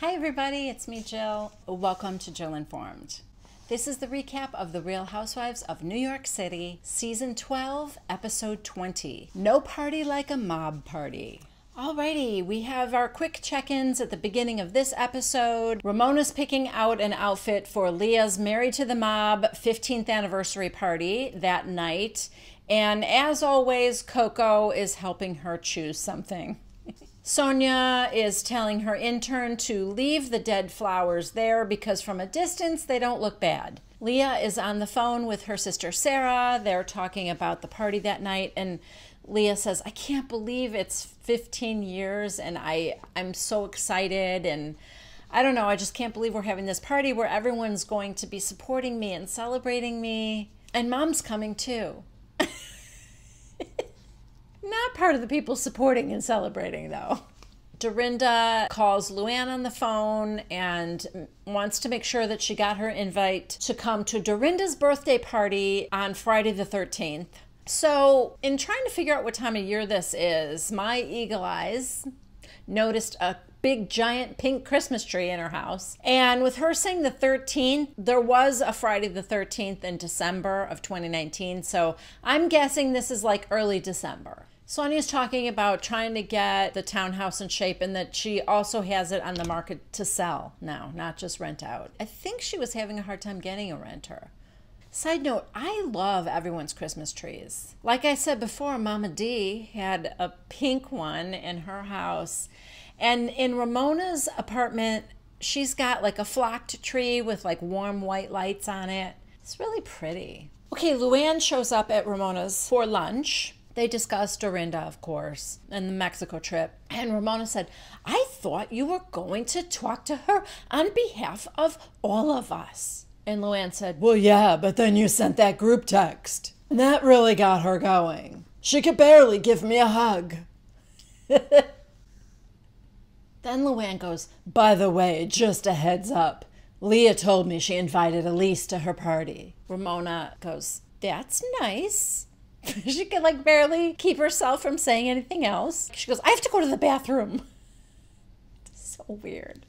Hi everybody, it's me Jill. Welcome to Jill Informed. This is the recap of The Real Housewives of New York City, Season 12, Episode 20. No party like a mob party. Alrighty, we have our quick check-ins at the beginning of this episode. Ramona's picking out an outfit for Leah's Married to the Mob 15th anniversary party that night. And as always, Coco is helping her choose something. Sonia is telling her intern to leave the dead flowers there because from a distance they don't look bad. Leah is on the phone with her sister Sarah. They're talking about the party that night and Leah says, I can't believe it's 15 years and I'm so excited and I don't know, I just can't believe we're having this party where everyone's going to be supporting me and celebrating me. And Mom's coming too. Not part of the people supporting and celebrating, though. Dorinda calls Luann on the phone and wants to make sure that she got her invite to come to Dorinda's birthday party on Friday the 13th. So, in trying to figure out what time of year this is, my eagle eyes noticed a big giant pink Christmas tree in her house. And with her saying the 13th, there was a Friday the 13th in December of 2019. So I'm guessing this is like early December. Sonia's talking about trying to get the townhouse in shape and that she also has it on the market to sell now, not just rent out. I think she was having a hard time getting a renter. Side note, I love everyone's Christmas trees. Like I said before, Mama D had a pink one in her house. And in Ramona's apartment, she's got like a flocked tree with like warm white lights on it. It's really pretty. Okay, Luann shows up at Ramona's for lunch. They discuss Dorinda, of course, and the Mexico trip. And Ramona said, I thought you were going to talk to her on behalf of all of us. And Luann said, well, yeah, but then you sent that group text. And that really got her going. She could barely give me a hug. Then Luann goes, by the way, just a heads up. Leah told me she invited Elise to her party. Ramona goes, that's nice. She could like barely keep herself from saying anything else. She goes, I have to go to the bathroom. So weird.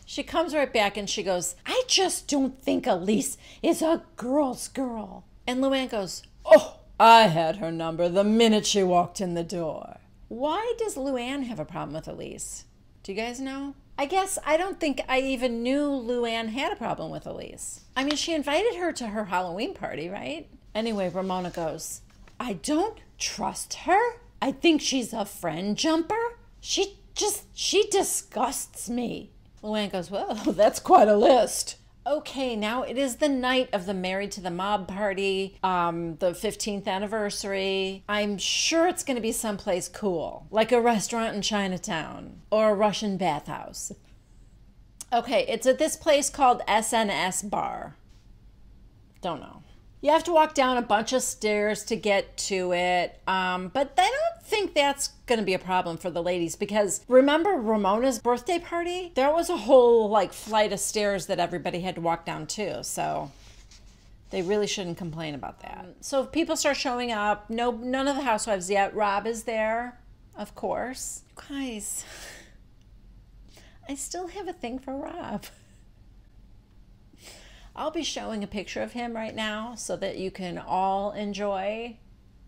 She comes right back and she goes, I just don't think Elise is a girl's girl. And Luann goes, oh, I had her number the minute she walked in the door. Why does Luann have a problem with Elise? Do you guys know? I guess I don't think I even knew Luann had a problem with Elise. I mean, she invited her to her Halloween party, right? Anyway, Ramona goes, I don't trust her. I think she's a friend jumper. She disgusts me. Luann goes, well, that's quite a list. Okay, now it is the night of the Married to the Mob party, the 15th anniversary. I'm sure it's going to be someplace cool, like a restaurant in Chinatown or a Russian bathhouse. Okay, it's at this place called SNS Bar. Don't know. You have to walk down a bunch of stairs to get to it, but I don't think that's going to be a problem for the ladies because remember Ramona's birthday party? There was a whole like flight of stairs that everybody had to walk down too, so they really shouldn't complain about that. So people start showing up. None of the housewives yet. Rob is there, of course. Guys, I still have a thing for Rob. I'll be showing a picture of him right now so that you can all enjoy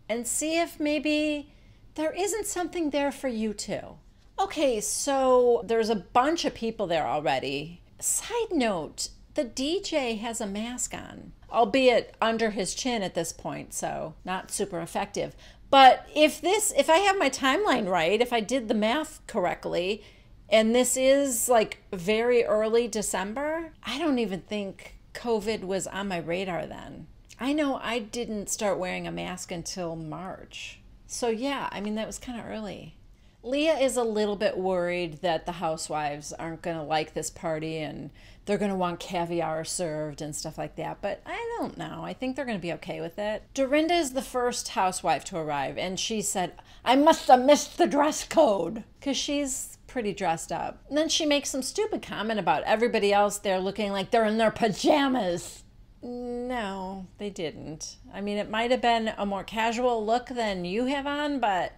and see if maybe there isn't something there for you too. Okay, so there's a bunch of people there already. Side note, the DJ has a mask on, albeit under his chin at this point, so not super effective. But if I have my timeline right, if I did the math correctly, and this is like very early December, I don't even think COVID was on my radar then. I know I didn't start wearing a mask until March. So yeah, I mean, that was kind of early. Leah is a little bit worried that the housewives aren't going to like this party and they're going to want caviar served and stuff like that. But I don't know. I think they're going to be okay with it. Dorinda is the first housewife to arrive and she said, I must have missed the dress code because she's pretty dressed up. And then she makes some stupid comment about everybody else there looking like they're in their pajamas. No, they didn't. I mean, it might have been a more casual look than you have on, but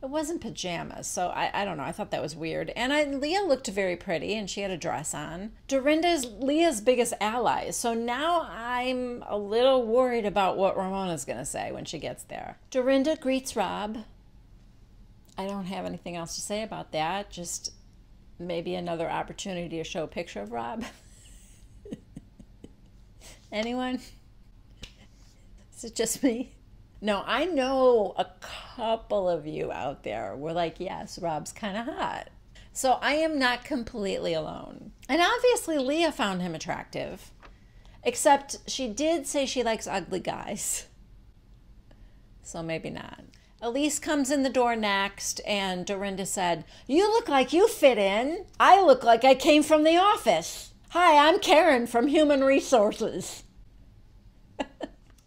It wasn't pajamas, so I don't know. I thought that was weird. And Leah looked very pretty, and she had a dress on. Dorinda is Leah's biggest ally, so now I'm a little worried about what Ramona's going to say when she gets there. Dorinda greets Rob. I don't have anything else to say about that. Just maybe another opportunity to show a picture of Rob. Anyone? Is it just me? No, I know a couple of you out there were like, yes, Rob's kind of hot. So I am not completely alone. And obviously Leah found him attractive, except she did say she likes ugly guys. So maybe not. Elise comes in the door next, and Dorinda said, "You look like you fit in. I look like I came from the office. Hi, I'm Karen from Human Resources."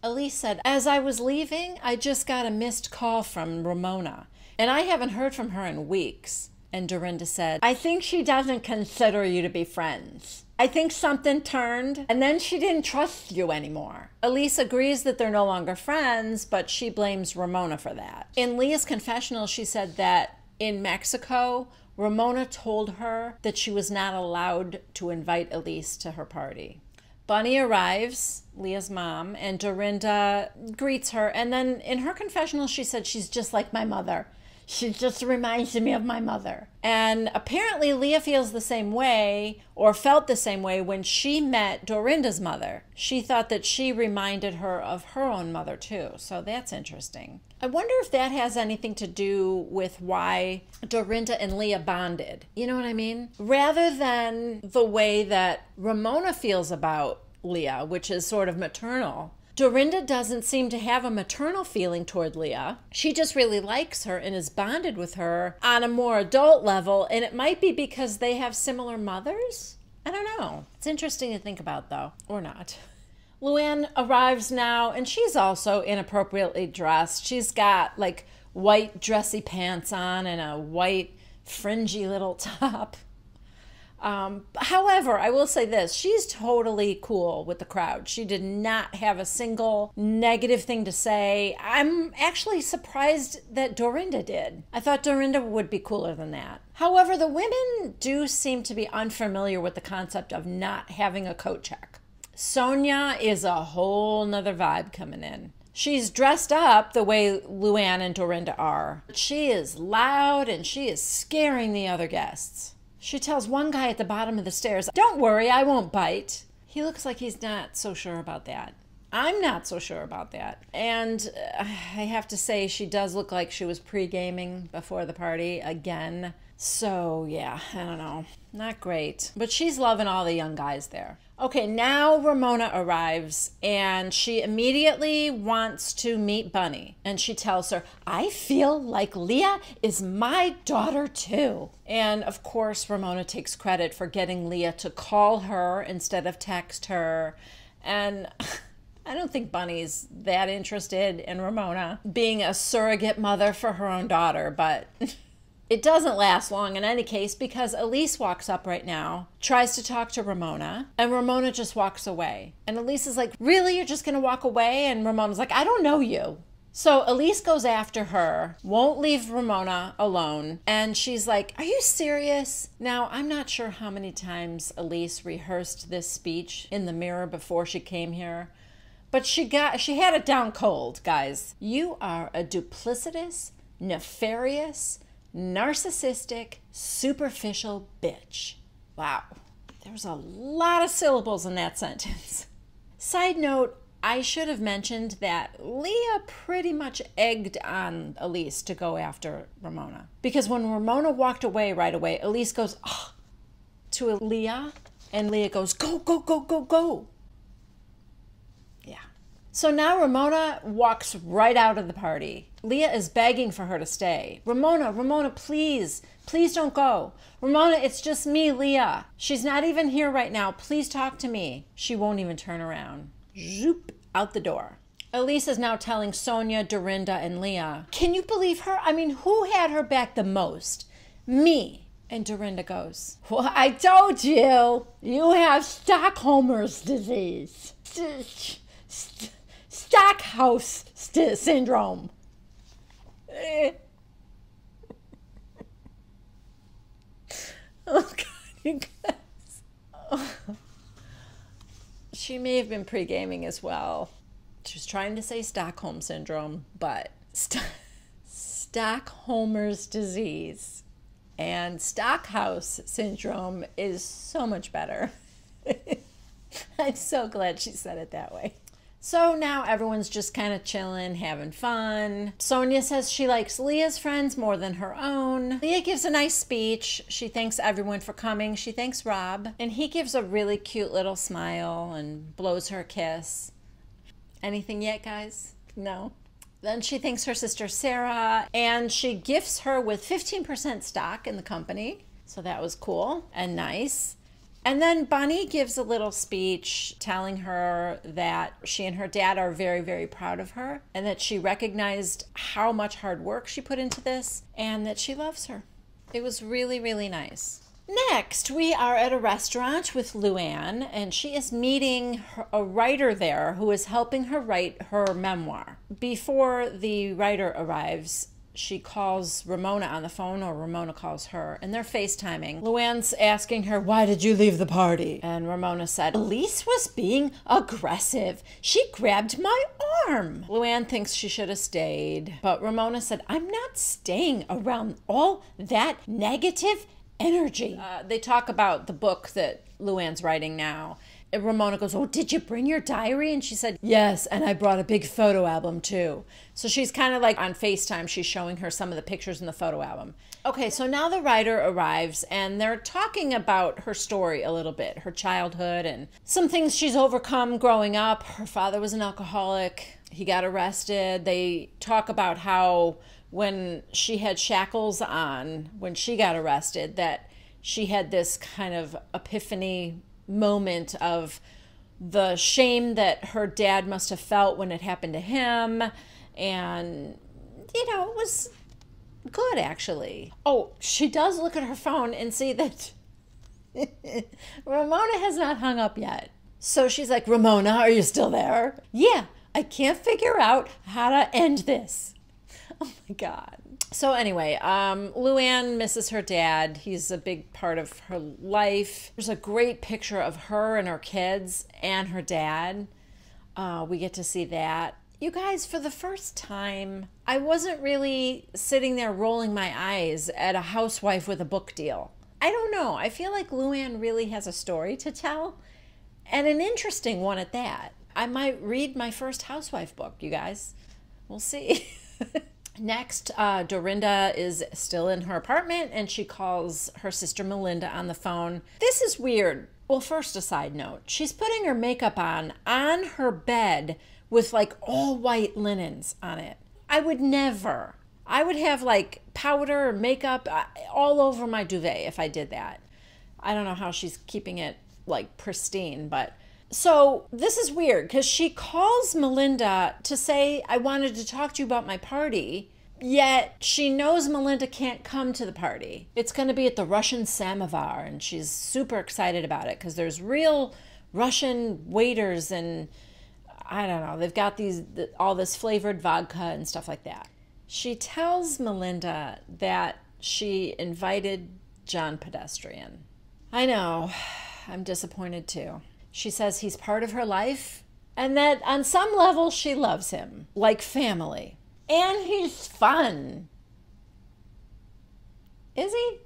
Elise said, "As I was leaving, I just got a missed call from Ramona, and I haven't heard from her in weeks." And Dorinda said, "I think she doesn't consider you to be friends. I think something turned, and then she didn't trust you anymore." Elise agrees that they're no longer friends, but she blames Ramona for that. In Leah's confessional, she said that in Mexico, Ramona told her that she was not allowed to invite Elise to her party. Bunny arrives, Leah's mom, and Dorinda greets her. And then in her confessional, she said, "She's just like my mother. She just reminds me of my mother." And apparently Leah feels the same way, or felt the same way, when she met Dorinda's mother. She thought that she reminded her of her own mother too. So that's interesting. I wonder if that has anything to do with why Dorinda and Leah bonded. You know what I mean? Rather than the way that Ramona feels about Leah, which is sort of maternal, Dorinda doesn't seem to have a maternal feeling toward Leah. She just really likes her and is bonded with her on a more adult level, and it might be because they have similar mothers? I don't know. It's interesting to think about, though. Or not. Luannes arrives now, and she's also inappropriately dressed. She's got, like, white dressy pants on and a white fringy little top. However, I will say this, she's totally cool with the crowd. She did not have a single negative thing to say. I'm actually surprised that Dorinda did. I thought Dorinda would be cooler than that. However, the women do seem to be unfamiliar with the concept of not having a coat check. Sonia is a whole nother vibe coming in. She's dressed up the way Luannes and Dorinda are. She is loud and she is scaring the other guests. She tells one guy at the bottom of the stairs, "Don't worry, I won't bite." He looks like he's not so sure about that. I'm not so sure about that. And I have to say, she does look like she was pre-gaming before the party again. So yeah, I don't know. Not great. But she's loving all the young guys there. Okay, now Ramona arrives, and she immediately wants to meet Bunny. And she tells her, "I feel like Leah is my daughter too." And of course, Ramona takes credit for getting Leah to call her instead of text her. And I don't think Bunny's that interested in Ramona being a surrogate mother for her own daughter, but it doesn't last long in any case, because Elise walks up right now, tries to talk to Ramona, and Ramona just walks away. And Elise is like, "Really? You're just going to walk away?" And Ramona's like, "I don't know you." So Elise goes after her, won't leave Ramona alone, and she's like, "Are you serious?" Now, I'm not sure how many times Elise rehearsed this speech in the mirror before she came here, but she had it down cold, guys. You are a duplicitous, nefarious, narcissistic, superficial bitch. Wow. There's a lot of syllables in that sentence. Side note, I should have mentioned that Leah pretty much egged on Elise to go after Ramona. Because when Ramona walked away right away, Elise goes, "Oh," to Leah, and Leah goes, "Go, go, go, go, go." Yeah. So now Ramona walks right out of the party. Leah is begging for her to stay. Ramona, please. Please don't go. Ramona, it's just me, Leah. She's not even here right now. Please talk to me. She won't even turn around. Zoop, out the door. Elise is now telling Sonia, Dorinda, and Leah, "Can you believe her? I mean, who had her back the most? Me." And Dorinda goes, "Well, I told you, you have Stockholmer's disease. Stockhouse syndrome." You guys. She may have been pre-gaming as well. She was trying to say Stockholm Syndrome, but Stockholmer's disease and Stockhouse Syndrome is so much better. I'm so glad she said it that way. So now everyone's just kind of chilling, having fun. Sonia says she likes Leah's friends more than her own. Leah gives a nice speech. She thanks everyone for coming. She thanks Rob. And he gives a really cute little smile and blows her a kiss. Anything yet, guys? No? Then she thanks her sister Sarah, and she gifts her with 15% stock in the company. So that was cool and nice. And then Bonnie gives a little speech telling her that she and her dad are very, very proud of her and that she recognized how much hard work she put into this and that she loves her. It was really, really nice. Next, we are at a restaurant with Luann, and she is meeting a writer there who is helping her write her memoir. Before the writer arrives, she calls Ramona on the phone, or Ramona calls her, and they're FaceTiming. Luann's asking her, "Why did you leave the party?" And Ramona said, "Elise was being aggressive. She grabbed my arm." Luann thinks she should have stayed, but Ramona said, "I'm not staying around all that negative energy." They talk about the book that Luann's writing now. And Ramona goes, "Oh, did you bring your diary?" And she said, "Yes, and I brought a big photo album too." So she's kind of like on FaceTime, she's showing her some of the pictures in the photo album. Okay, so now the writer arrives and they're talking about her story a little bit, her childhood and some things she's overcome growing up. Her father was an alcoholic. He got arrested. They talk about how when she had shackles on, when she got arrested, that she had this kind of epiphany moment of the shame that her dad must have felt when it happened to him. And, you know, it was good, actually. Oh, she does look at her phone and see that Ramona has not hung up yet. So she's like, "Ramona, are you still there?" "Yeah, I can't figure out how to end this." Oh my God. So anyway, Luann misses her dad. He's a big part of her life. There's a great picture of her and her kids and her dad. We get to see that. You guys, for the first time, I wasn't really sitting there rolling my eyes at a housewife with a book deal. I don't know. I feel like Luann really has a story to tell, and an interesting one at that. I might read my first housewife book, you guys. We'll see. Next, Dorinda is still in her apartment and she calls her sister Melinda on the phone. This is weird. Well, first, a side note. She's putting her makeup on her bed with like all white linens on it. I would never. I would have like powder or makeup all over my duvet if I did that. I don't know how she's keeping it like pristine, but... So this is weird because she calls Melinda to say, "I wanted to talk to you about my party," yet she knows Melinda can't come to the party. It's going to be at the Russian Samovar, and she's super excited about it because there's real Russian waiters and I don't know, they've got all this flavored vodka and stuff like that. She tells Melinda that she invited John Pedestrian. I know, I'm disappointed too. She says he's part of her life and that on some level she loves him, like family. And he's fun. Is he?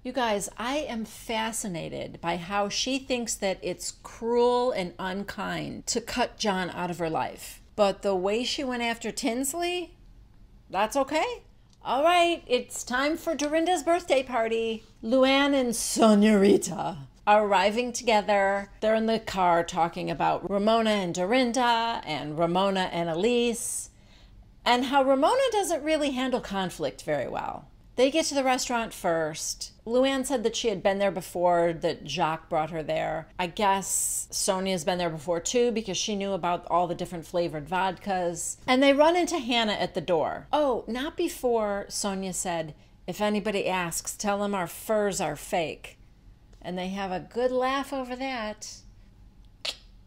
You guys, I am fascinated by how she thinks that it's cruel and unkind to cut John out of her life. But the way she went after Tinsley, that's okay. All right, it's time for Dorinda's birthday party. Luann and Sonorita are arriving together. They're in the car talking about Ramona and Dorinda and Ramona and Elise and how Ramona doesn't really handle conflict very well. They get to the restaurant first. Luann said that she had been there before, that Jacques brought her there. I guess Sonia's been there before too because she knew about all the different flavored vodkas. And they run into Hannah at the door. Oh, not before Sonia said, "If anybody asks, tell them our furs are fake." And they have a good laugh over that.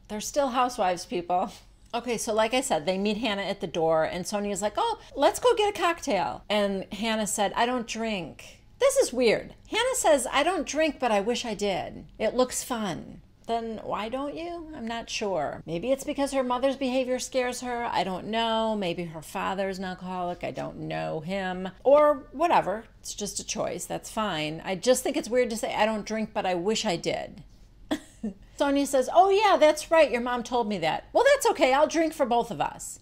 They're still housewives, people. Okay, so like I said, they meet Hannah at the door, and Sonia's like, "Oh, let's go get a cocktail." And Hannah said, "I don't drink." This is weird. Hannah says, I don't drink, but I wish I did. It looks fun. Then why don't you? I'm not sure. Maybe it's because her mother's behavior scares her. I don't know. Maybe her father's an alcoholic. I don't know him. Or whatever. It's just a choice. That's fine. I just think it's weird to say, I don't drink, but I wish I did. Sonia says, oh yeah, that's right. Your mom told me that. Well, that's okay. I'll drink for both of us.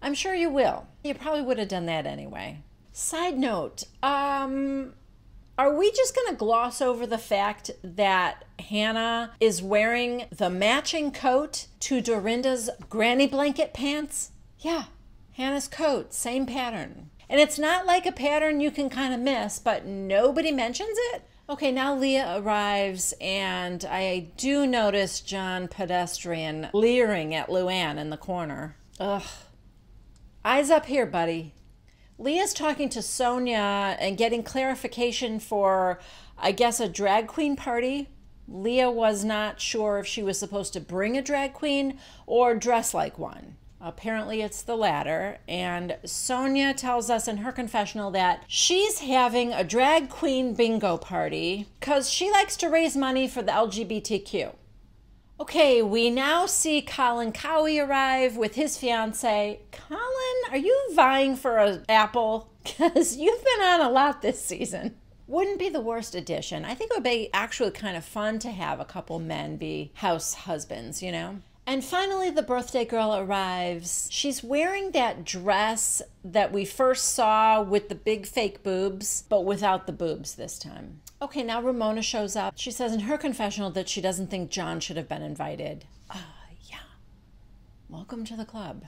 I'm sure you will. You probably would have done that anyway. Side note, are we just going to gloss over the fact that Hannah is wearing the matching coat to Dorinda's granny blanket pants? Yeah, Hannah's coat, same pattern. And it's not like a pattern you can kind of miss, but nobody mentions it. Okay, now Leah arrives, and I do notice John Pedestrian leering at Luannes in the corner. Ugh. Eyes up here, buddy. Leah's talking to Sonia and getting clarification for, I guess, a drag queen party. Leah was not sure if she was supposed to bring a drag queen or dress like one. Apparently it's the latter, and Sonia tells us in her confessional that she's having a drag queen bingo party because she likes to raise money for the LGBTQ. Okay, we now see Colin Cowie arrive with his fiance. Colin, are you vying for an apple? Because you've been on a lot this season. Wouldn't be the worst addition. I think it would be actually kind of fun to have a couple men be house husbands, you know? And finally, the birthday girl arrives. She's wearing that dress that we first saw with the big fake boobs, but without the boobs this time. Okay, now Ramona shows up. She says in her confessional that she doesn't think John should have been invited. Yeah. Welcome to the club.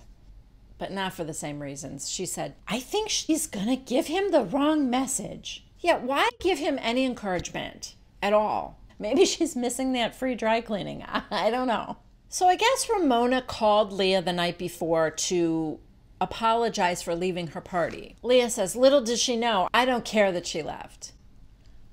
But not for the same reasons. She said, I think she's gonna give him the wrong message. Yeah, why give him any encouragement at all? Maybe she's missing that free dry cleaning. I don't know. So I guess Ramona called Leah the night before to apologize for leaving her party. Leah says, little did she know, I don't care that she left.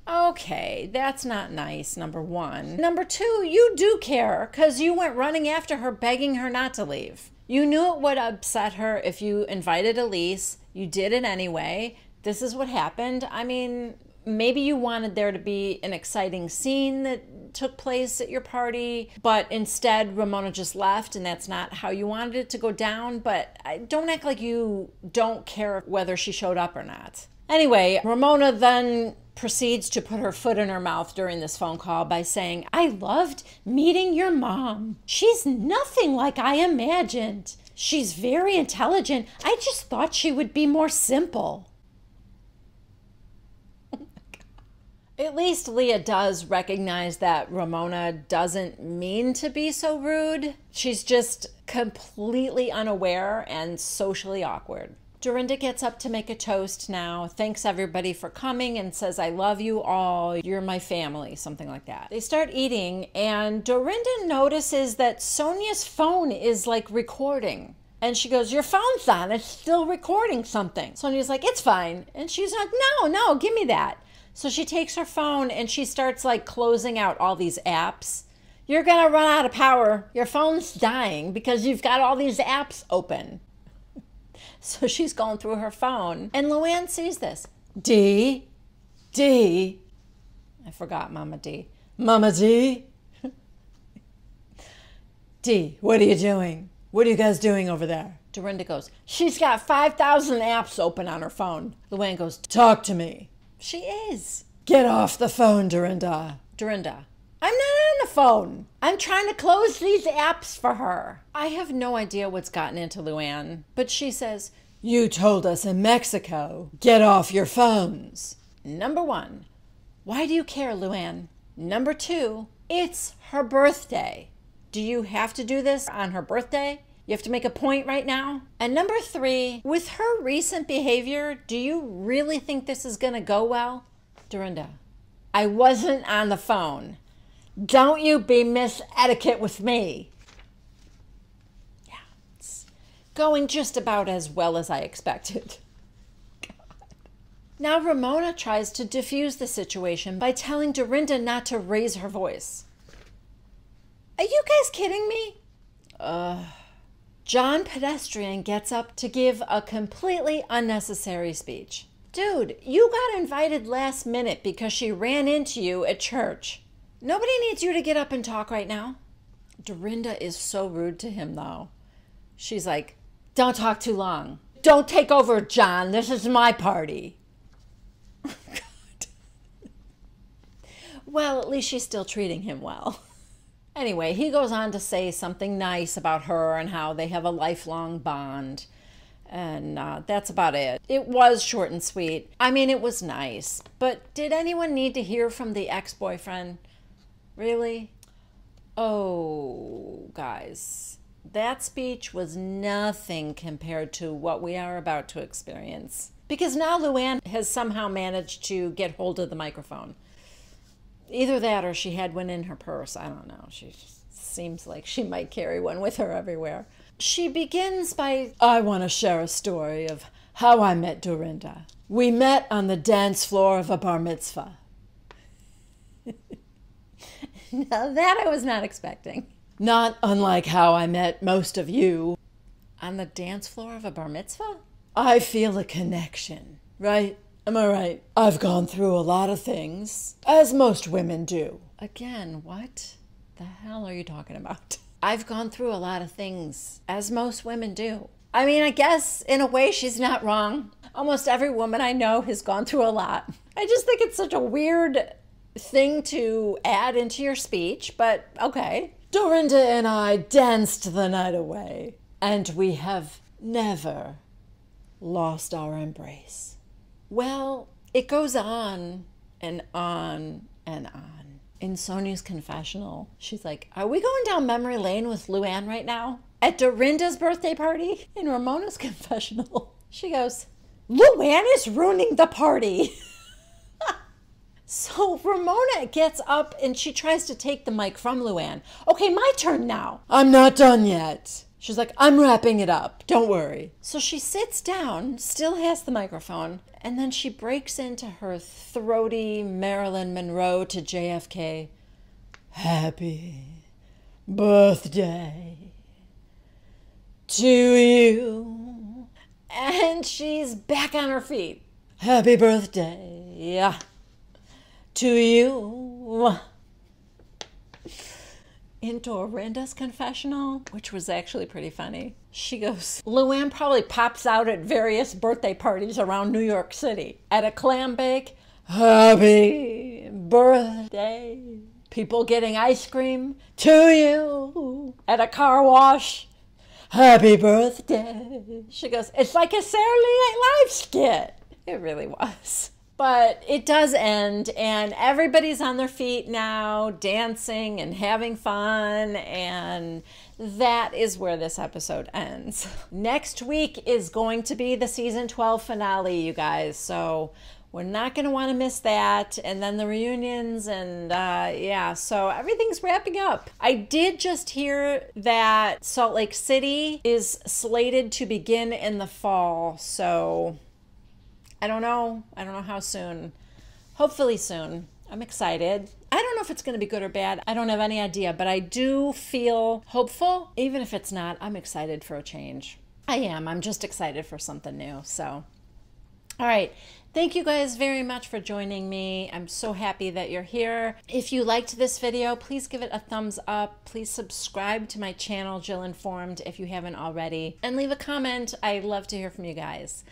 Okay, that's not nice, number one. Number two, you do care because you went running after her, begging her not to leave. You knew it would upset her if you invited Elise. You did it anyway. This is what happened. I mean, maybe you wanted there to be an exciting scene that took place at your party, but instead Ramona just left and that's not how you wanted it to go down. But don't act like you don't care whether she showed up or not. Anyway, Ramona then proceeds to put her foot in her mouth during this phone call by saying, I loved meeting your mom. She's nothing like I imagined. She's very intelligent. I just thought she would be more simple. At least Leah does recognize that Ramona doesn't mean to be so rude. She's just completely unaware and socially awkward. Dorinda gets up to make a toast now, thanks everybody for coming, and says, I love you all, you're my family, something like that. They start eating, and Dorinda notices that Sonia's phone is like recording. And she goes, your phone's on, it's still recording something. Sonia's like, it's fine. And she's like, no, give me that. So she takes her phone and she starts like closing out all these apps. You're gonna run out of power. Your phone's dying because you've got all these apps open. So she's going through her phone and Luannes sees this. D, I forgot Mama D. Mama D? D, what are you doing? What are you guys doing over there? Dorinda goes, she's got 5,000 apps open on her phone. Luannes goes, talk to me. She is. Get off the phone, Dorinda. Dorinda, I'm not on the phone. I'm trying to close these apps for her. I have no idea what's gotten into Luannes, but she says, you told us in Mexico, get off your phones. Number one, why do you care, Luannes? Number two, it's her birthday. Do you have to do this on her birthday? You have to make a point right now? And number three, with her recent behavior, do you really think this is gonna go well? Dorinda, I wasn't on the phone. Don't you be Miss Etiquette with me. Yeah, it's going just about as well as I expected. God. Now Ramona tries to diffuse the situation by telling Dorinda not to raise her voice. Are you guys kidding me? John Pedestrian gets up to give a completely unnecessary speech. Dude, you got invited last minute because she ran into you at church. Nobody needs you to get up and talk right now. Dorinda is so rude to him, though. She's like, don't talk too long. Don't take over, John. This is my party. God. Well, at least she's still treating him well. Anyway, he goes on to say something nice about her and how they have a lifelong bond. And that's about it. It was short and sweet. I mean, it was nice. But did anyone need to hear from the ex-boyfriend? Really? Oh, guys. That speech was nothing compared to what we are about to experience. Because now Luann has somehow managed to get hold of the microphone. Either that or she had one in her purse. I don't know. She seems like she might carry one with her everywhere. She begins by, I want to share a story of how I met Dorinda. We met on the dance floor of a bar mitzvah. Now that I was not expecting. Not unlike how I met most of you. On the dance floor of a bar mitzvah? I feel a connection, right? Am I right? I've gone through a lot of things, as most women do. Again, what the hell are you talking about? I've gone through a lot of things, as most women do. I mean, I guess in a way she's not wrong. Almost every woman I know has gone through a lot. I just think it's such a weird thing to add into your speech, but okay. Dorinda and I danced the night away, and we have never lost our embrace. Well, it goes on and on and on. In Sonia's confessional, she's like, are we going down memory lane with Luann right now? At Dorinda's birthday party? In Ramona's confessional, she goes, Luann is ruining the party. So Ramona gets up and she tries to take the mic from Luann. Okay, my turn now. I'm not done yet. She's like, I'm wrapping it up. Don't worry. So she sits down, still has the microphone, and then she breaks into her throaty Marilyn Monroe to JFK. Happy birthday to you. And she's back on her feet. Happy birthday to you. In Dorinda's confessional, which was actually pretty funny, she goes, Luann probably pops out at various birthday parties around New York City. At a clam bake, happy birthday. People getting ice cream to you. At a car wash, happy birthday. She goes, it's like a Saturday Night Live skit. It really was. But it does end, and everybody's on their feet now, dancing and having fun, and that is where this episode ends. Next week is going to be the season 12 finale, you guys, so we're not going to want to miss that, and then the reunions, and yeah, so everything's wrapping up. I did just hear that Salt Lake City is slated to begin in the fall, so I don't know how soon. Hopefully soon. I'm excited. I don't know if it's going to be good or bad. I don't have any idea, but I do feel hopeful. Even if it's not, I'm excited for a change. I am. I'm just excited for something new. So, all right. Thank you guys very much for joining me. I'm so happy that you're here. If you liked this video, please give it a thumbs up. Please subscribe to my channel, Jill Informed, if you haven't already. And leave a comment. I love to hear from you guys.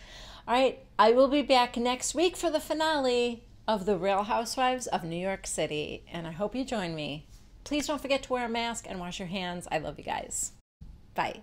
All right, I will be back next week for the finale of The Real Housewives of New York City, and I hope you join me. Please don't forget to wear a mask and wash your hands. I love you guys. Bye.